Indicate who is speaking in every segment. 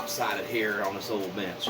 Speaker 1: lopsided here on this little bench.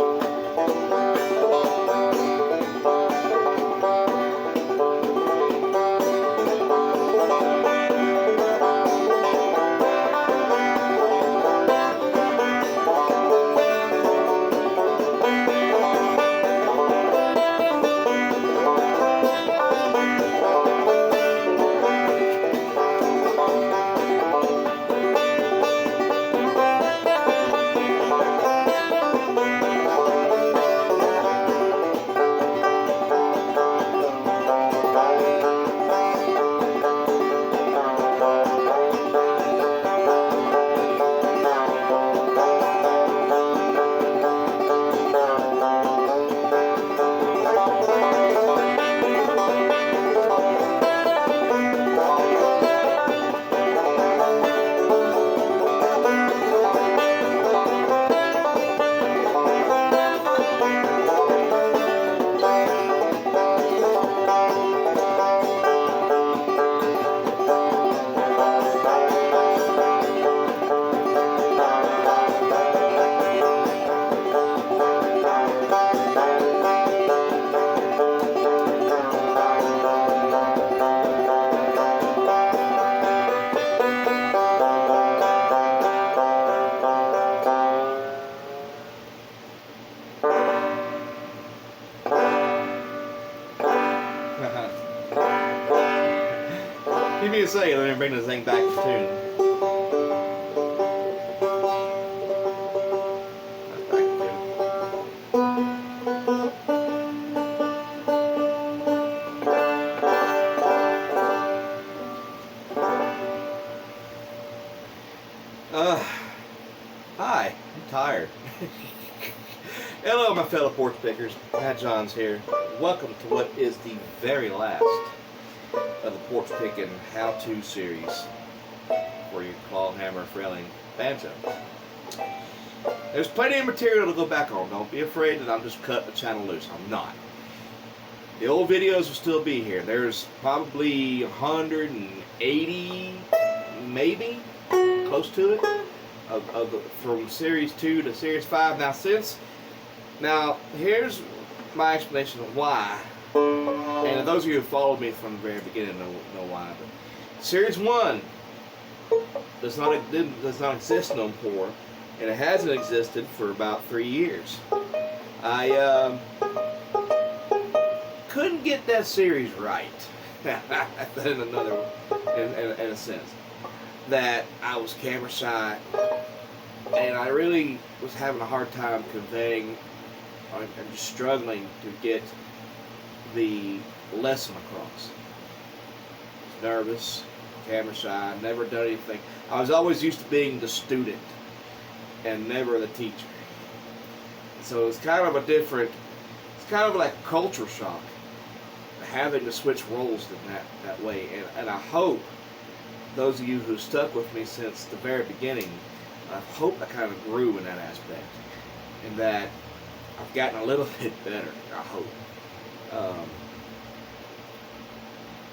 Speaker 1: Give me a second, let me bring this thing back to tune. That's back to tune. Hi, I'm tired. Hello, my fellow porch pickers. Pat Johns here. Welcome to what is the very last of the Porch Pickin how-to series for your claw hammer frilling banjo. There's plenty of material to go back on. Don't be afraid that I'm just cutting the channel loose. I'm not. The old videos will still be here. There's probably 180, maybe, close to it, from Series 2 to Series 5. Now, here's my explanation of why. And those of you who followed me from the very beginning know why. But Series 1 does not exist no more, and it hasn't existed for about 3 years. I couldn't get that series right. in a sense, that I was camera shy, and I really was having a hard time conveying. I'm just struggling to get the lesson across. I was nervous, camera shy, never done anything. I was always used to being the student and never the teacher. So it's kind of it's kind of like a culture shock, having to switch roles in that way. And I hope those of you who stuck with me since the very beginning, I hope I kind of grew in that aspect, and that I've gotten a little bit better, I hope.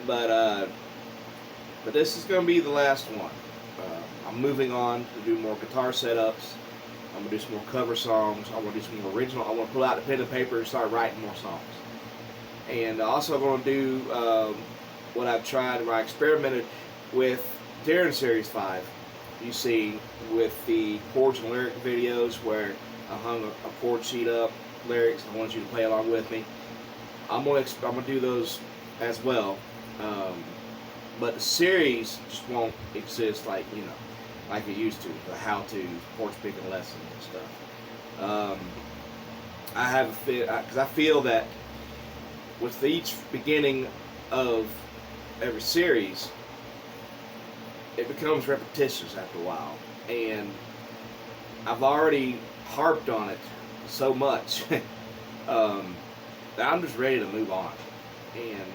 Speaker 1: But this is going to be the last one. I'm moving on to do more guitar setups. I'm going to do some more cover songs. I'm going to do some more original. I want to pull out the pen and paper and start writing more songs. And also I'm going to do what I've tried, where I experimented with during Series 5. You see, with the Porch and lyric videos where I hung a chord sheet up, lyrics, I want you to play along with me. I'm gonna do those as well, but the series just won't exist like it used to. The how-to porch picking lesson and stuff. I have because I feel that with each beginning of every series, it becomes repetitious after a while, and I've already harped on it so much that I'm just ready to move on. And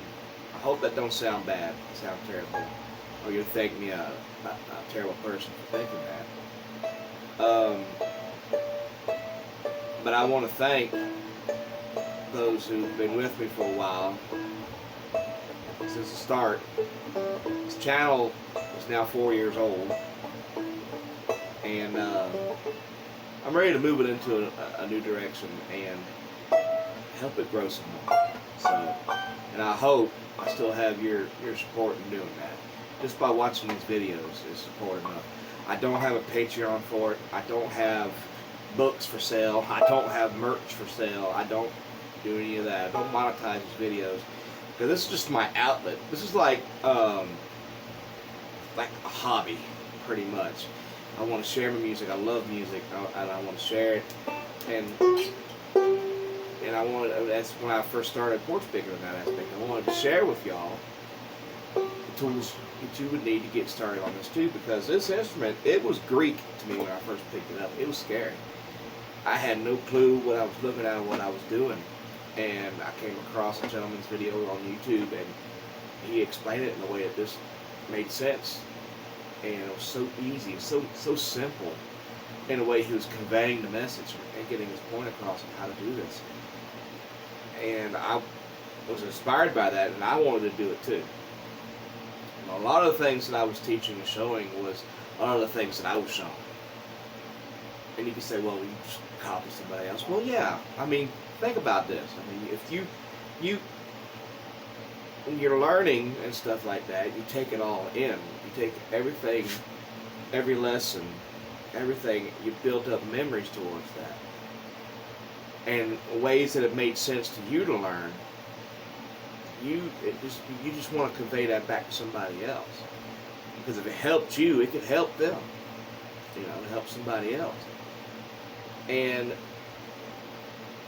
Speaker 1: I hope that don't sound bad, sound terrible, or you'll think me a terrible person for thinking that. But I want to thank those who've been with me for a while since the start. This channel is now 4 years old, and I'm ready to move it into a new direction and help it grow some more. So, and I hope I still have your support in doing that. Just by watching these videos is support enough. I don't have a Patreon for it. I don't have books for sale. I don't have merch for sale. I don't do any of that. I don't monetize these videos because this is just my outlet. This is like a hobby, pretty much. I want to share my music. I love music, and I want to share it. And I wanted. That's when I first started Porch Pickin in that aspect. I wanted to share with y'all the tools that you would need to get started on this too, because this instrument, it was Greek to me when I first picked it up. It was scary. I had no clue what I was looking at and what I was doing. And I came across a gentleman's video on YouTube, and he explained it in a way that just made sense. And it was so easy, so simple in a way he was conveying the message and getting his point across on how to do this. And I was inspired by that, and I wanted to do it too. A lot of the things that I was teaching and showing was a lot of the things that I was showing. And you can say, well, you just copy somebody else. Well, yeah. I mean, think about this. I mean, if when you're learning and stuff like that, you take it all in. You take everything, every lesson, everything. You build up memories towards that. And ways that have made sense to you to learn. You just want to convey that back to somebody else, because if it helped you, it could help them. You know, it helps somebody else, and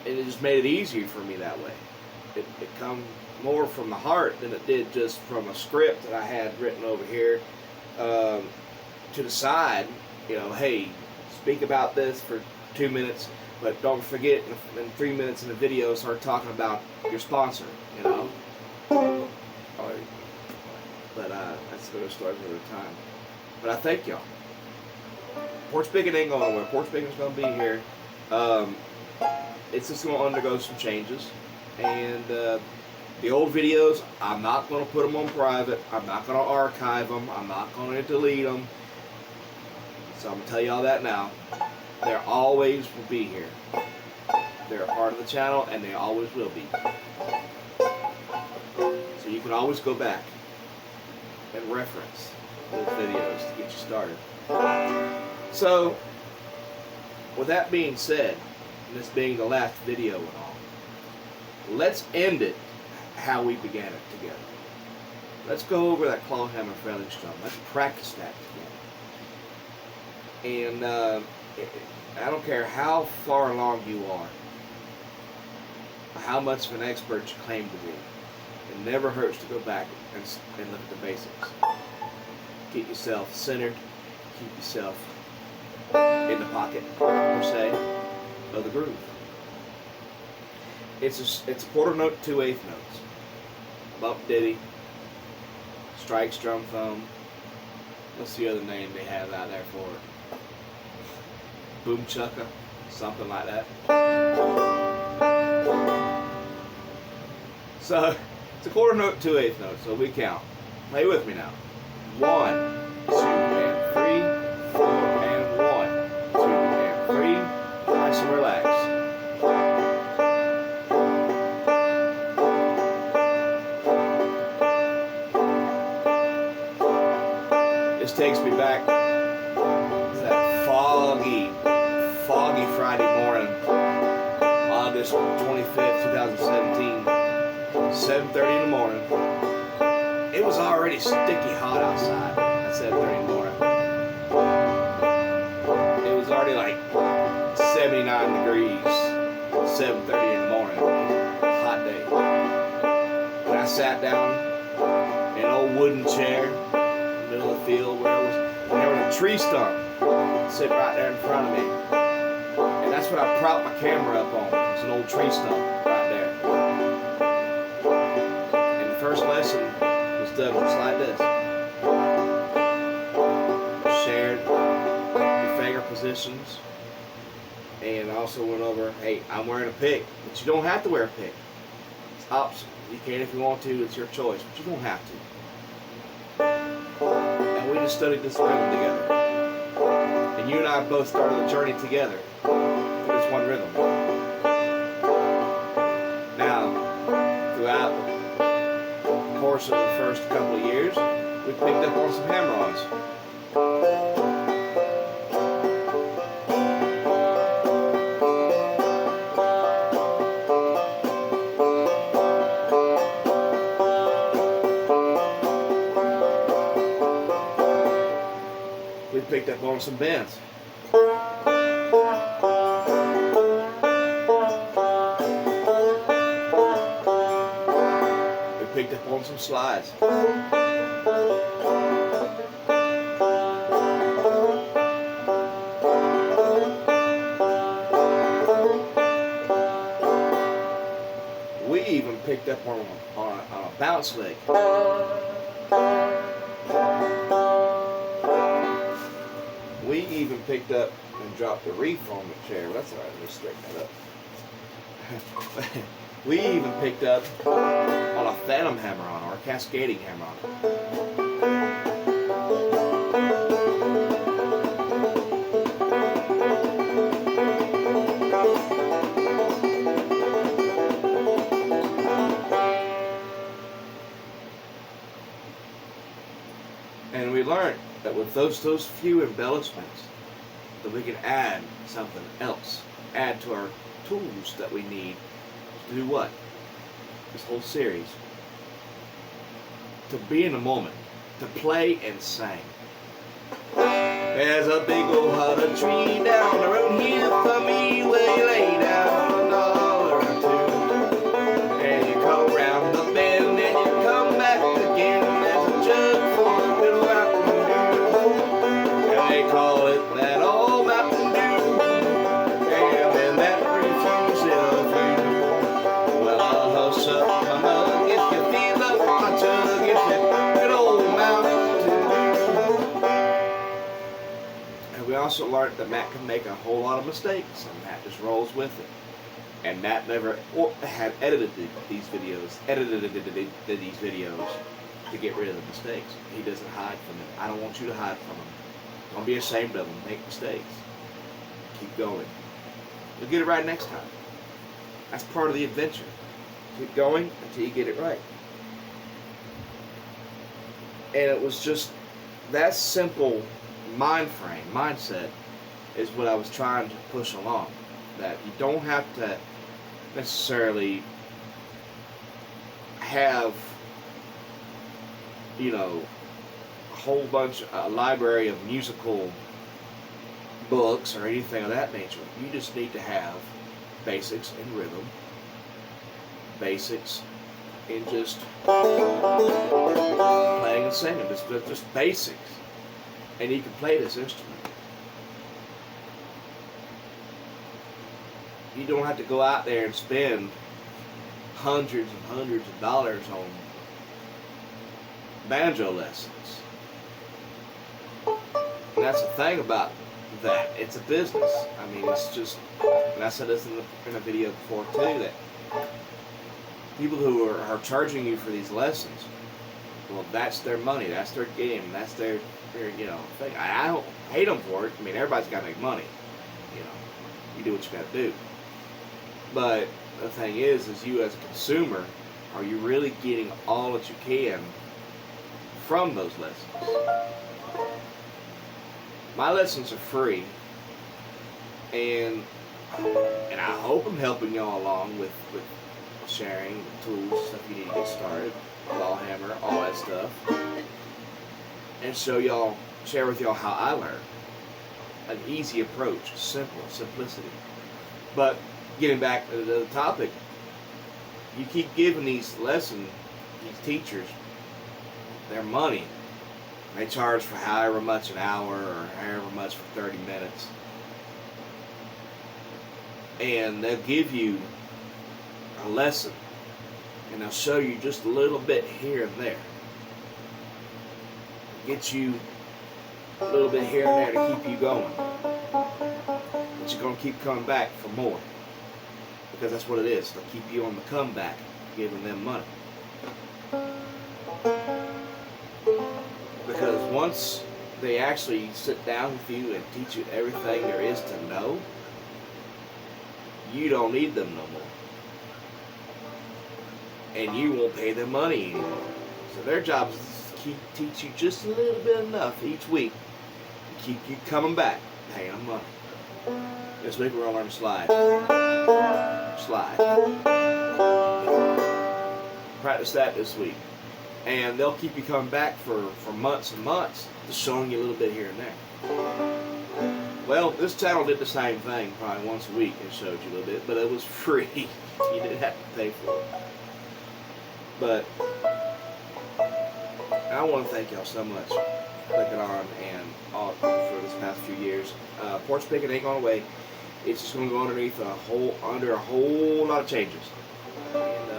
Speaker 1: it just made it easier for me that way. It come more from the heart than it did just from a script that I had written over here to the side. You know, hey, speak about this for 2 minutes, but don't forget in 3 minutes in the video start talking about your sponsor. You know. But that's another story for another time. But I thank y'all. Porch Pickin ain't going nowhere. Porch Pickin's going to be here. It's just going to undergo some changes. And the old videos, I'm not going to put them on private. I'm not going to archive them. I'm not going to delete them. So I'm going to tell y'all that now. They always will be here. They're a part of the channel, and they always will be. So you can always go back and reference those videos to get you started. So, with that being said, and this being the last video and all, let's end it how we began it together. Let's go over that claw hammer failing strum. Let's practice that together. And I don't care how far along you are, how much of an expert you claim to be. It never hurts to go back and look at the basics. Keep yourself centered. Keep yourself in the pocket, per se, of the groove. It's a quarter note, 2/8 notes. Bump ditty, strike strum thumb. What's the other name they have out there for it? Boom chucka, something like that. So it's a quarter note, 2/8 note. So we count. Play with me now. 1, 2, and 3, 4, and 1, 2, and 3. Nice and relax. This takes me back to that foggy Friday morning, August 25th, 2017, 7:30 in the morning. It was already sticky hot outside at 7:30 in the morning. It was already like 79 degrees, 7:30 in the morning, hot day. And I sat down in an old wooden chair in the middle of the field where there was a tree stump sitting right there in front of me. And that's what I propped my camera up on. It's an old tree stump right there. And the first lesson was done just like this. Shared your finger positions. And I also went over, hey, I'm wearing a pick, but you don't have to wear a pick. It's optional. You can if you want to, it's your choice, but you don't have to. And we just studied this rhythm together. And And you and I both started the journey together to this one rhythm. Now, throughout the course of the first couple of years, we picked up on some hammer-ons. We picked up on some bends. We picked up on some slides. We even picked up on a bounce lick. We even picked up and dropped the reef on the chair. That's all right, let me straighten that up. We even picked up on a phantom hammer-on or a cascading hammer-on. And we learned that with those few embellishments, that we can add something else, add to our tools that we need to do what? This whole series. To be in the moment, to play and sing. There's a big old hollow tree down the road here for me where you lay down $1 or two. And you come around the bend and you come back again. There's a jug full of little Mountain Dew. And they call it that old Mountain Dew. And then that refuses of you. Well, I'll hush up my mug if you feel up my jug. If you good old Mountain Dew. And we also learned that Matt can make a whole lot of mistakes, and Matt just rolls with it. And Matt never had edited these videos to get rid of the mistakes. He doesn't hide from them. I don't want you to hide from them. Don't be ashamed of them. Make mistakes. Keep going. You'll get it right next time. That's part of the adventure. Keep going until you get it right. And it was just that simple mindset is what I was trying to push along. That you don't have to necessarily have, a whole bunch, a library of musical books or anything of that nature. You just need to have basics in rhythm, basics in just playing and singing, just basics. And you can play this instrument. You don't have to go out there and spend hundreds and hundreds of dollars on banjo lessons. And that's the thing about that. It's a business. I mean, it's just, and I said this in a video before too, that people who are charging you for these lessons, well, that's their money, that's their game, that's their thing. I don't hate them for it. I mean, everybody's got to make money. You do what you got to do. But the thing is you as a consumer, are you really getting all that you can from those lessons? My lessons are free, and I hope I'm helping y'all along with sharing the tools, stuff you need to get started, claw hammer, all that stuff, and share with y'all how I learned. An easy approach, simplicity. But getting back to the topic, you keep giving these teachers, their money. They charge for however much an hour or however much for 30 minutes. And they'll give you a lesson, and they'll show you just a little bit here and there. Get you a little bit here and there to keep you going. But you're going to keep coming back for more. Because that's what it is. They'll keep you on the comeback, giving them money. Because once they actually sit down with you and teach you everything there is to know, you don't need them no more. And you won't pay them money anymore. So their job is to teach you just a little bit enough each week to keep you coming back, paying them money. This week we're going to learn to slide. Slide. Practice that this week. And they'll keep you coming back for months and months, just showing you a little bit here and there. Well, this channel did the same thing probably once a week and showed you a little bit, but it was free. You didn't have to pay for it. But I want to thank y'all so much for clicking on and all for this past few years. Porch Pickin ain't going away. It's just going to go underneath under a whole lot of changes. And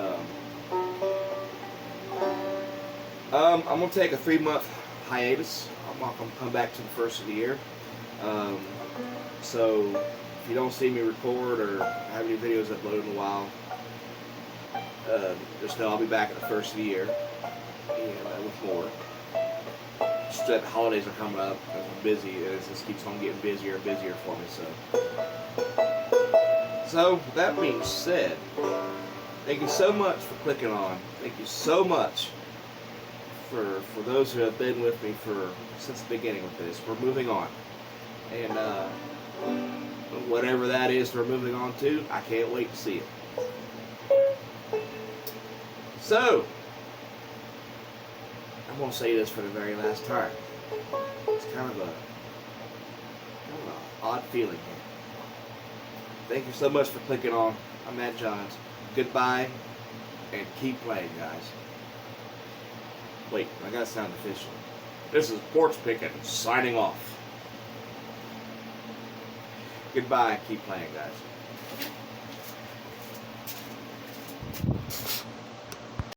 Speaker 1: I'm going to take a 3-month hiatus. I'm not going to come back to the first of the year. So if you don't see me record or have any videos uploaded in a while, just know I'll be back at the first of the year and with more. Just that the holidays are coming up. I'm busy, and it just keeps on getting busier and busier for me. So with that being said, thank you so much for clicking on. Thank you so much for those who have been with me since the beginning with this. We're moving on, and whatever that is we're moving on to, I can't wait to see it. So, I'm going to say this for the very last time. It's kind of an odd feeling here. Thank you so much for clicking on. I'm Matt Johns. Goodbye, and keep playing, guys. Wait, I gotta sound official. This is Porch Pickin signing off. Goodbye, keep playing, guys.